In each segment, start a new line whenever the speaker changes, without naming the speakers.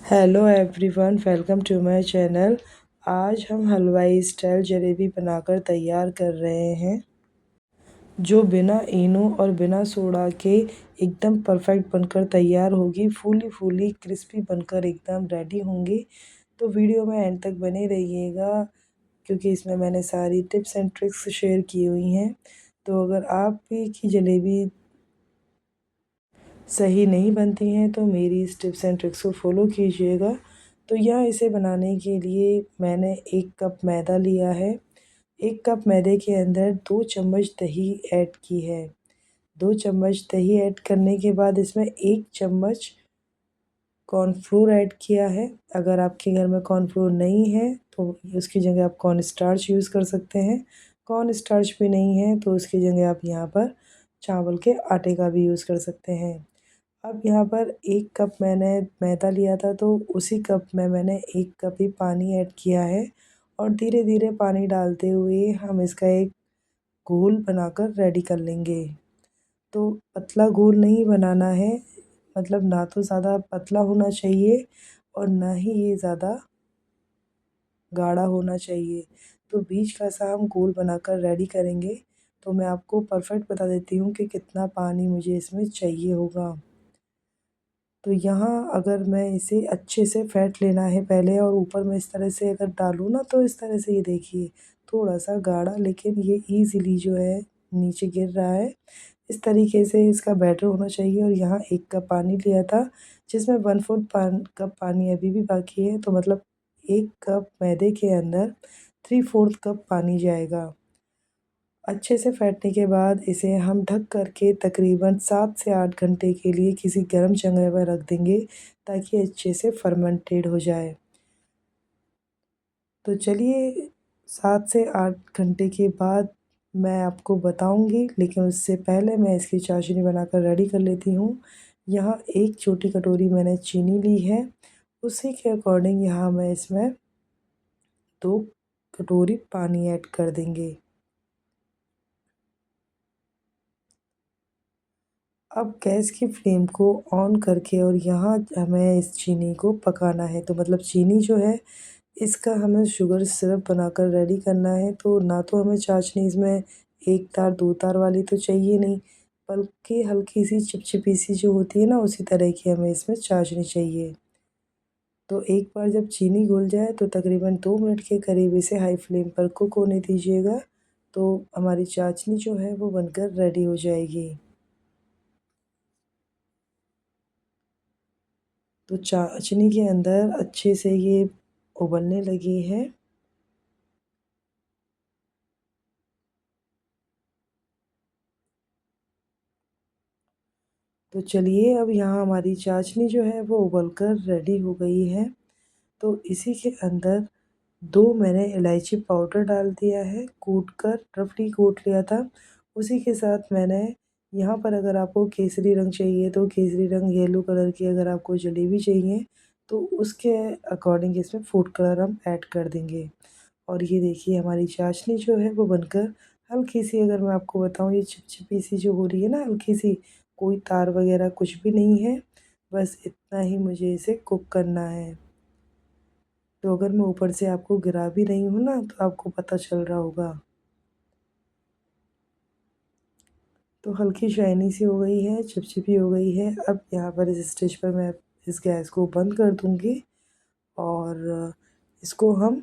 Hello everyone, welcome to my channel. आज हम हलवाई स्टाइल जलेबी बनाकर तैयार कर रहे हैं, जो बिना इनो और बिना सोडा के एकदम परफेक्ट बनकर तैयार होगी। फूली फूली क्रिस्पी बनकर एकदम रेडी होंगी। तो वीडियो में एंड तक बने रहिएगा, क्योंकि इसमें मैंने सारी टिप्स एंड ट्रिक्स शेयर की हुई हैं। तो अगर आप भी की जलेबी सही नहीं बनती हैं तो मेरी इस टिप्स एंड ट्रिक्स को फॉलो कीजिएगा। तो यहाँ इसे बनाने के लिए मैंने 1 कप मैदा लिया है। 1 कप मैदे के अंदर 2 चम्मच दही ऐड की है। 2 चम्मच दही ऐड करने के बाद इसमें 1 चम्मच कॉर्नफ्लोर ऐड किया है। अगर आपके घर में कॉर्नफ्लोर नहीं है तो उसकी जगह आप कॉर्न स्टार्च यूज़ कर सकते हैं। कॉर्न स्टार्च भी नहीं है तो उसकी जगह आप यहाँ पर चावल के आटे का भी यूज़ कर सकते हैं। अब यहाँ पर 1 कप मैंने मैदा लिया था, तो उसी कप में मैंने 1 कप ही पानी ऐड किया है और धीरे-धीरे पानी डालते हुए हम इसका एक घोल बनाकर रेडी कर लेंगे। तो पतला घोल नहीं बनाना है, मतलब ना तो ज़्यादा पतला होना चाहिए और ना ही ये ज़्यादा गाढ़ा होना चाहिए। तो बीच का सा हम घोल बनाकर रेडी करेंगे। तो मैं आपको परफेक्ट बता देती हूँ कि कितना पानी मुझे इसमें चाहिए होगा। तो यहाँ अगर मैं इसे अच्छे से फेंट लेना है पहले, और ऊपर मैं इस तरह से अगर डालूँ ना, तो इस तरह से ये देखिए थोड़ा-सा गाढ़ा, लेकिन ये ईज़िली जो है नीचे गिर रहा है। इस तरीके से इसका बैटर होना चाहिए। और यहाँ 1 कप पानी लिया था, जिसमें 1/4 कप पानी अभी भी बाकी है, तो मतलब 1 कप मैदे के अंदर 3/4 कप पानी जाएगा। अच्छे से फेंटने के बाद इसे हम ढक कर के तकरीबन 7 से 8 घंटे के लिए किसी गर्म जगह पर रख देंगे, ताकि अच्छे से फर्मेंटेड हो जाए। तो चलिए 7 से 8 घंटे के बाद मैं आपको बताऊंगी, लेकिन उससे पहले मैं इसकी चाशनी बनाकर रेडी कर लेती हूँ। यहाँ 1 छोटी कटोरी मैंने चीनी ली है, उसी के अकॉर्डिंग यहाँ मैं इसमें 2 कटोरी पानी ऐड कर देंगे। अब गैस की फ्लेम को ऑन करके और यहाँ हमें इस चीनी को पकाना है। तो मतलब चीनी जो है, इसका हमें शुगर सिरप बनाकर रेडी करना है। तो ना तो हमें चाशनी इसमें 1 तार 2 तार वाली तो चाहिए नहीं, बल्कि हल्की सी चिपचिपी सी जो होती है ना, उसी तरह की हमें इसमें चाशनी चाहिए। तो एक बार जब चीनी घुल जाए तो तकरीबन 2 मिनट के करीब इसे हाई फ्लेम पर कुक होने दीजिएगा। तो हमारी चाशनी जो है वो बनकर रेडी हो जाएगी। तो चाशनी के अंदर अच्छे से ये उबलने लगी है। तो चलिए अब यहाँ हमारी चाशनी जो है वो उबल कर रेडी हो गई है। तो इसी के अंदर 2 मैंने इलायची पाउडर डाल दिया है, कूट कर रफली कूट लिया था। उसी के साथ मैंने यहाँ पर, अगर आपको केसरी रंग चाहिए तो केसरी रंग, येलो कलर की अगर आपको जलेबी चाहिए तो उसके अकॉर्डिंग इसमें फूड कलर हम ऐड कर देंगे। और ये देखिए हमारी चाशनी जो है वो बनकर हल्की सी, अगर मैं आपको बताऊँ, ये चिपचिपी सी जो हो रही है ना, हल्की सी, कोई तार वगैरह कुछ भी नहीं है। बस इतना ही मुझे इसे कुक करना है। तो अगर मैं ऊपर से आपको गिरा भी रही हूँ ना, तो आपको पता चल रहा होगा। तो हल्की शाइनी सी हो गई है, चिपचिपी हो गई है। अब यहाँ पर इस स्टेज पर मैं इस गैस को बंद कर दूँगी और इसको हम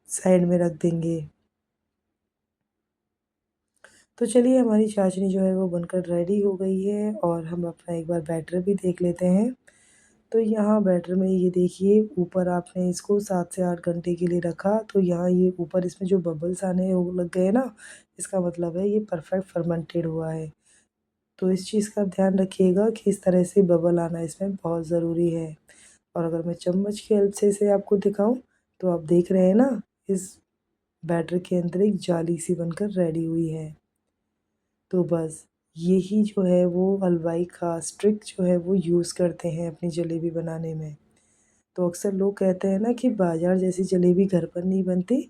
साइड में रख देंगे। तो चलिए हमारी चाशनी जो है वो बनकर रेडी हो गई है, और हम अपना एक बार बैटर भी देख लेते हैं। तो यहाँ बैटर में ये देखिए, ऊपर आपने इसको 7 से 8 घंटे के लिए रखा, तो यहाँ ये ऊपर इसमें जो बबल्स आने वो लग गए ना, इसका मतलब है ये परफेक्ट फर्मेंटेड हुआ है। तो इस चीज़ का ध्यान रखिएगा कि इस तरह से बबल आना इसमें बहुत ज़रूरी है। और अगर मैं चम्मच की हेल्प से इसे आपको दिखाऊं, तो आप देख रहे हैं ना, इस बैटर के अंदर एक जाली सी बनकर रेडी हुई है। तो बस यही जो है वो हलवाई ख़ास ट्रिक जो है वो यूज़ करते हैं अपनी जलेबी बनाने में। तो अक्सर लोग कहते हैं ना कि बाज़ार जैसी जलेबी घर पर नहीं बनती,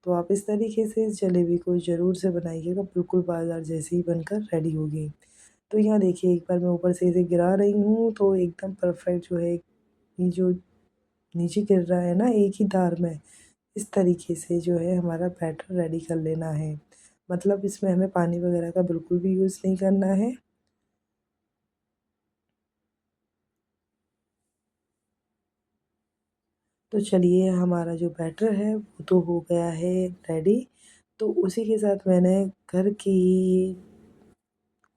तो आप इस तरीके से इस जलेबी को ज़रूर से बनाइएगा, बिल्कुल बाज़ार जैसी ही बनकर रेडी होगी। तो यहाँ देखिए, एक बार मैं ऊपर से इसे गिरा रही हूँ तो एकदम परफेक्ट जो है, ये जो नीचे गिर रहा है ना एक ही तार में, इस तरीके से जो है हमारा बैटर रेडी कर लेना है। मतलब इसमें हमें पानी वगैरह का बिल्कुल भी यूज़ नहीं करना है। तो चलिए हमारा जो बैटर है वो तो हो गया है रेडी। तो उसी के साथ मैंने घर की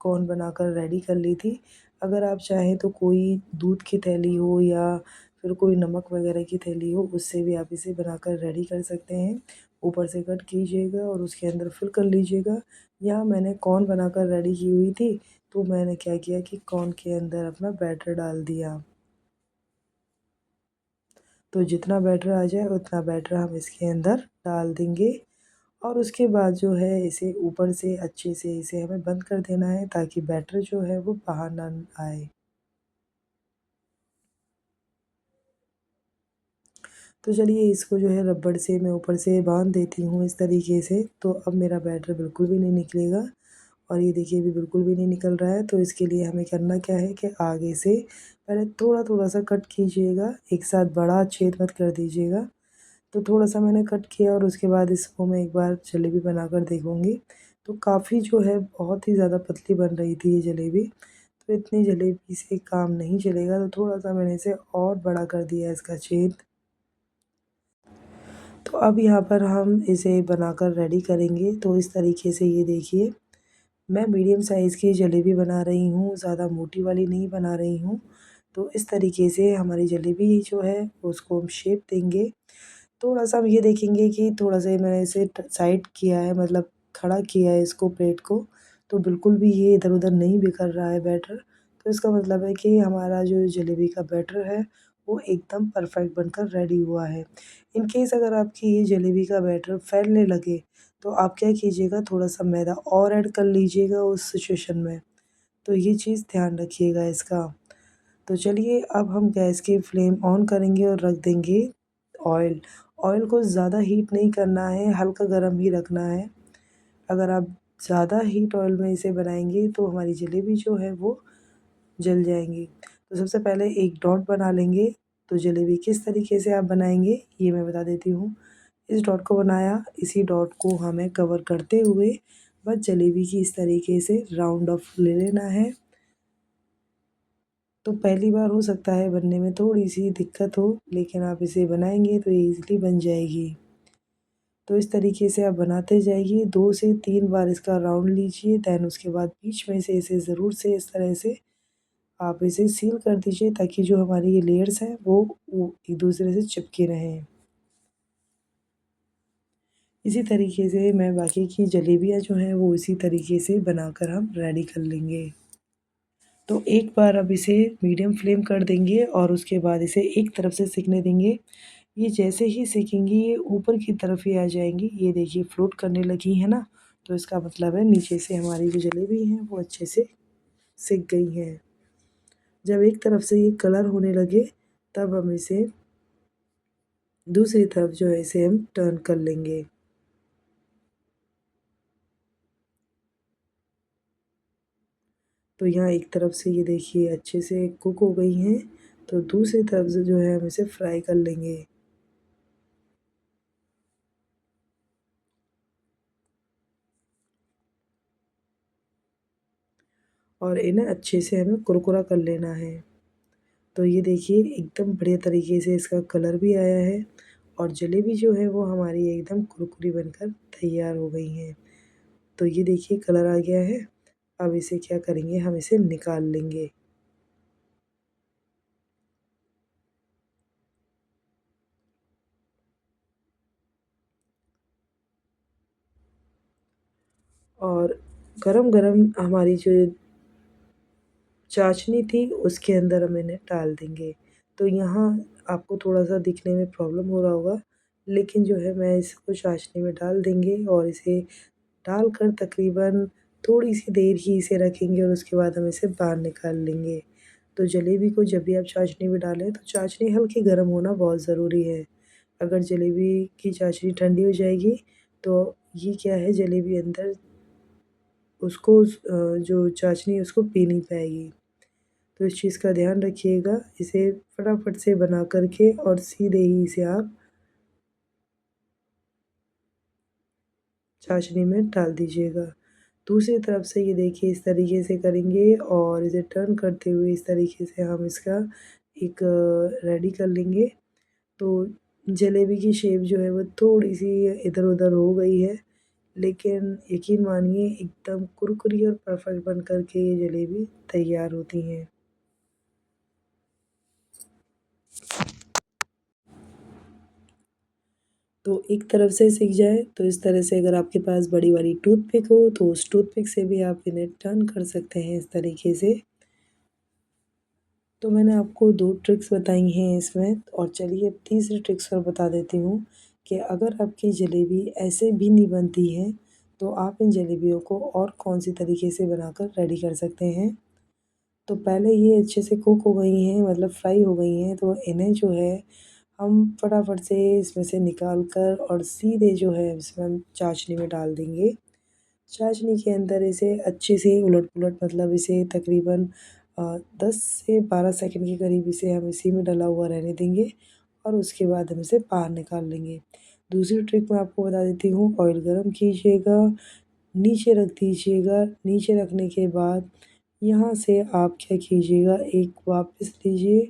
कॉर्न बनाकर रेडी कर ली थी। अगर आप चाहें तो कोई दूध की थैली हो या फिर कोई नमक वगैरह की थैली हो, उससे भी आप इसे बनाकर रेडी कर सकते हैं। ऊपर से कट कीजिएगा और उसके अंदर फिल कर लीजिएगा। यहाँ मैंने कॉर्न बनाकर रेडी की हुई थी, तो मैंने क्या किया कि कॉर्न के अंदर अपना बैटर डाल दिया। तो जितना बैटर आ जाए उतना बैटर हम इसके अंदर डाल देंगे और उसके बाद जो है इसे ऊपर से अच्छे से इसे हमें बंद कर देना है ताकि बैटर जो है वो बाहर ना आए। तो चलिए इसको जो है रबड़ से मैं ऊपर से बांध देती हूँ इस तरीके से, तो अब मेरा बैटर बिल्कुल भी नहीं निकलेगा और ये देखिए अभी बिल्कुल भी नहीं निकल रहा है। तो इसके लिए हमें करना क्या है कि आगे से पहले थोड़ा-थोड़ा सा कट कीजिएगा, एक साथ बड़ा छेद मत कर दीजिएगा। तो थोड़ा-सा मैंने कट किया और उसके बाद इसको मैं एक बार जलेबी बनाकर देखूँगी। तो काफ़ी जो है बहुत ही ज़्यादा पतली बन रही थी ये जलेबी, तो इतनी जलेबी से काम नहीं चलेगा, तो थोड़ा-सा मैंने इसे और बड़ा कर दिया इसका छेद। तो अब यहाँ पर हम इसे बनाकर रेडी करेंगे। तो इस तरीके से ये देखिए, मैं मीडियम साइज़ की जलेबी बना रही हूँ, ज़्यादा मोटी वाली नहीं बना रही हूँ। तो इस तरीके से हमारी जलेबी जो है उसको हम शेप देंगे। थोड़ा-सा हम ये देखेंगे कि थोड़ा-सा मैंने इसे साइड किया है, मतलब खड़ा किया है इसको प्लेट को, तो बिल्कुल भी ये इधर-उधर नहीं बिखर रहा है बैटर। तो इसका मतलब है कि हमारा जो जलेबी का बैटर है, वो एकदम परफेक्ट बनकर रेडी हुआ है। इन केस अगर आपकी ये जलेबी का बैटर फैलने लगे, तो आप क्या कीजिएगा, थोड़ा-सा मैदा और ऐड कर लीजिएगा उस सिचुएशन में। तो ये चीज़ ध्यान रखिएगा इसका। तो चलिए अब हम गैस की फ्लेम ऑन करेंगे और रख देंगे ऑयल। ऑयल को ज़्यादा हीट नहीं करना है, हल्का गरम ही रखना है। अगर आप ज़्यादा हीट ऑयल में इसे बनाएँगे तो हमारी जलेबी जो है वो जल जाएँगी। तो सबसे पहले एक डॉट बना लेंगे। तो जलेबी किस तरीके से आप बनाएँगे ये मैं बता देती हूँ। इस डॉट को बनाया, इसी डॉट को हमें कवर करते हुए बस जलेबी की इस तरीके से राउंड ऑफ ले लेना है। तो पहली बार हो सकता है बनने में थोड़ी-सी दिक्कत हो, लेकिन आप इसे बनाएँगे तो ये ईज़िली बन जाएगी। तो इस तरीके से आप बनाते जाइए, 2 से 3 बार इसका राउंड लीजिए, देन उसके बाद बीच में से इसे ज़रूर से इस तरह से आप इसे सील कर दीजिए ताकि जो हमारी ये लेयर्स हैं वो एक-दूसरे से चिपके रहें। इसी तरीके से मैं बाकी की जलेबियाँ जो हैं वो इसी तरीके से बनाकर हम रेडी कर लेंगे। तो एक बार अब इसे मीडियम फ्लेम कर देंगे और उसके बाद इसे एक तरफ से सिकने देंगे। ये जैसे ही सेकेंगी ये ऊपर की तरफ ही आ जाएँगी। ये देखिए फ्लोट करने लगी है ना, तो इसका मतलब है नीचे से हमारी जो जलेबी हैं वो अच्छे से सिक गई हैं। जब एक तरफ से ये कलर होने लगे तब हम इसे दूसरी तरफ जो है इसे हम टर्न कर लेंगे। तो यहाँ एक तरफ से ये देखिए अच्छे से कुक हो गई हैं, तो दूसरी तरफ से जो है हम इसे फ्राई कर लेंगे। और इन्हें अच्छे से हमें कुरकुरा कर लेना है। तो ये देखिए एकदम बढ़िया तरीके से इसका कलर भी आया है और जलेबी जो है वो हमारी एकदम कुरकुरी बनकर तैयार हो गई हैं। तो ये देखिए कलर आ गया है। अब इसे क्या करेंगे, हम इसे निकाल लेंगे। और गरम-गरम हमारी जो चाशनी थी उसके अंदर हम इन्हें डाल देंगे। तो यहाँ आपको थोड़ा-सा दिखने में प्रॉब्लम हो रहा होगा, लेकिन जो है मैं इसको चाशनी में डाल देंगे और इसे डालकर तकरीबन थोड़ी-सी देर ही इसे रखेंगे और उसके बाद हम इसे बाहर निकाल लेंगे। तो जलेबी को जब भी आप चाशनी में डालें तो चाशनी हल्की गर्म होना बहुत ज़रूरी है। अगर जलेबी की चाशनी ठंडी हो जाएगी तो ये क्या है, जलेबी अंदर उसको जो चाशनी है उसको पी नहीं पाएगी। तो इस चीज़ का ध्यान रखिएगा, इसे फटाफट से बना कर के और सीधे ही इसे आप चाशनी में डाल दीजिएगा। दूसरी तरफ से ये देखिए इस तरीके से करेंगे और इसे टर्न करते हुए इस तरीके से हम इसका एक रेडी कर लेंगे। तो जलेबी की शेप जो है वो थोड़ी-सी इधर-उधर हो गई है, लेकिन यकीन मानिए एकदम कुरकुरी और परफेक्ट बन कर के ये जलेबी तैयार होती हैं। तो एक तरफ से सिक जाए तो इस तरह से अगर आपके पास बड़ी वाली टूथपिक हो तो उस टूथपिक से भी आप इन्हें टर्न कर सकते हैं इस तरीके से। तो मैंने आपको 2 ट्रिक्स बताई हैं इसमें और चलिए अब तीसरी ट्रिक्स और बता देती हूँ कि अगर आपकी जलेबी ऐसे भी नहीं बनती है, तो आप इन जलेबियों को और कौन-सी तरीके से बनाकर रेडी कर सकते हैं। तो पहले ये अच्छे से कुक हो गई हैं मतलब फ्राई हो गई हैं, तो इन्हें जो है हम फटाफट से इसमें से निकाल कर और सीधे जो है इसमें हम चाशनी में डाल देंगे। चाशनी के अंदर इसे अच्छे से उलट-पुलट मतलब इसे तकरीबन 10 से 12 सेकंड के करीब इसे हम इसी में डला हुआ रहने देंगे और उसके बाद हम इसे बाहर निकाल लेंगे। दूसरी ट्रिक मैं आपको बता देती हूँ, ऑयल गरम कीजिएगा, नीचे रख दीजिएगा, नीचे रखने के बाद यहाँ से आप क्या कीजिएगा एक वापस लीजिए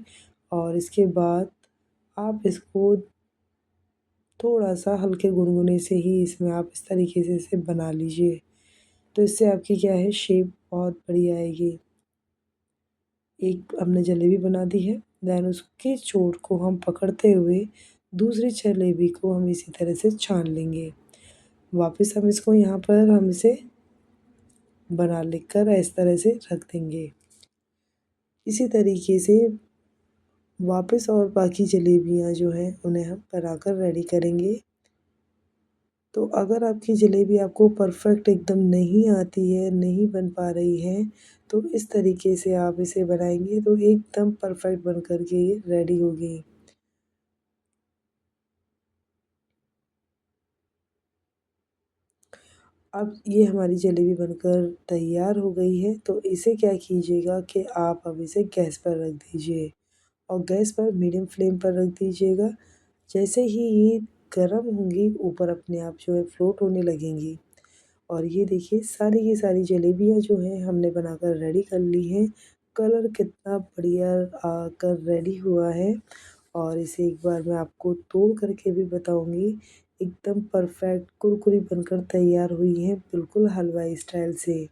और इसके बाद आप इसको थोड़ा-सा हल्के गुनगुने से ही इसमें आप इस तरीके से इसे बना लीजिए। तो इससे आपकी क्या है शेप बहुत बढ़िया आएगी। एक हमने जलेबी बना दी है, देन उसके चोट को हम पकड़ते हुए दूसरी जलेबी को हम इसी तरह से छान लेंगे। वापस हम इसको यहाँ पर हम इसे बना लेकर इस तरह से रख देंगे। इसी तरीके से वापस और बाकी जलेबियाँ जो हैं उन्हें हम बनाकर रेडी करेंगे। तो अगर आपकी जलेबी आपको परफेक्ट एकदम नहीं आती है, नहीं बन पा रही है, तो इस तरीके से आप इसे बनाएँगे तो एकदम परफेक्ट बन कर के ये रेडी होगी। अब ये हमारी जलेबी बनकर तैयार हो गई है, तो इसे क्या कीजिएगा कि आप अब इसे गैस पर रख दीजिए और गैस पर मीडियम फ्लेम पर रख दीजिएगा। जैसे ही ये गरम होंगी, ऊपर अपने आप जो है फ्लोट होने लगेंगी। और ये देखिए सारी की सारी जलेबियाँ जो हैं हमने बनाकर रेडी कर ली हैं। कलर कितना बढ़िया आकर रेडी हुआ है और इसे एक बार मैं आपको तोड़ करके भी बताऊँगी। एकदम परफेक्ट कुरकुरी बनकर तैयार हुई हैं, बिल्कुल हलवाई स्टाइल से।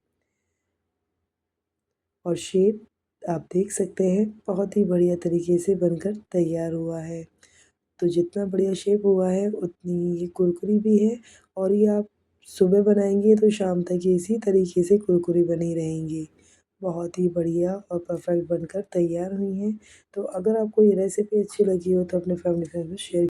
और शेप आप देख सकते हैं बहुत ही बढ़िया तरीके से बनकर तैयार हुआ है। तो जितना बढ़िया शेप हुआ है उतनी ये कुरकुरी भी है और ये आप सुबह बनाएँगे तो शाम तक ये इसी तरीके से कुरकुरी बनी रहेंगी। बहुत ही बढ़िया और परफेक्ट बनकर तैयार हुई हैं। तो अगर आपको ये रेसिपी अच्छी लगी हो तो अपने फैमिली फ्रेंड में शेयर